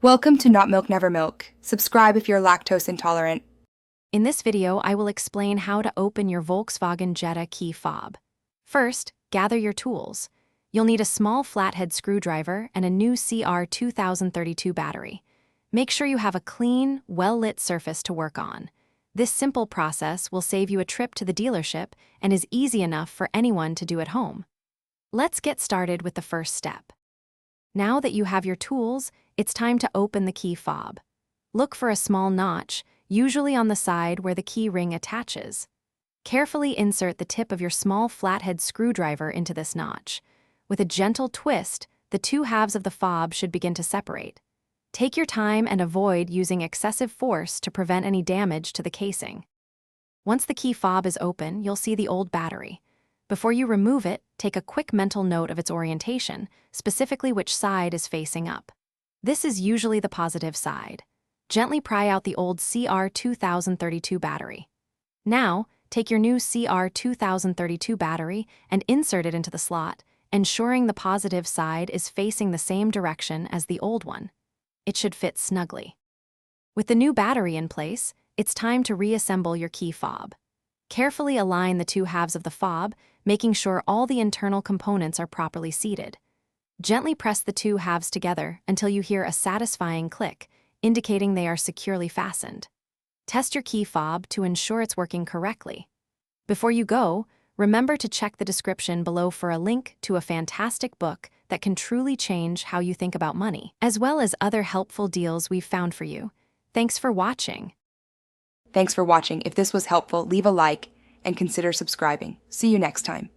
Welcome to Not Milk Never Milk. Subscribe if you're lactose intolerant. In this video, I will explain how to open your Volkswagen Jetta key fob. First, gather your tools. You'll need a small flathead screwdriver and a new CR2032 battery. Make sure you have a clean, well-lit surface to work on. This simple process will save you a trip to the dealership and is easy enough for anyone to do at home. Let's get started with the first step. Now that you have your tools, it's time to open the key fob. Look for a small notch, usually on the side where the key ring attaches. Carefully insert the tip of your small flathead screwdriver into this notch. With a gentle twist, the two halves of the fob should begin to separate. Take your time and avoid using excessive force to prevent any damage to the casing. Once the key fob is open, you'll see the old battery. Before you remove it, take a quick mental note of its orientation, specifically which side is facing up. This is usually the positive side. Gently pry out the old CR2032 battery. Now, take your new CR2032 battery and insert it into the slot, ensuring the positive side is facing the same direction as the old one. It should fit snugly. With the new battery in place, it's time to reassemble your key fob. Carefully align the two halves of the fob, making sure all the internal components are properly seated. Gently press the two halves together until you hear a satisfying click, indicating they are securely fastened. Test your key fob to ensure it's working correctly. Before you go, remember to check the description below for a link to a fantastic book that can truly change how you think about money, as well as other helpful deals we've found for you. Thanks for watching. Thanks for watching. If this was helpful, leave a like and consider subscribing. See you next time.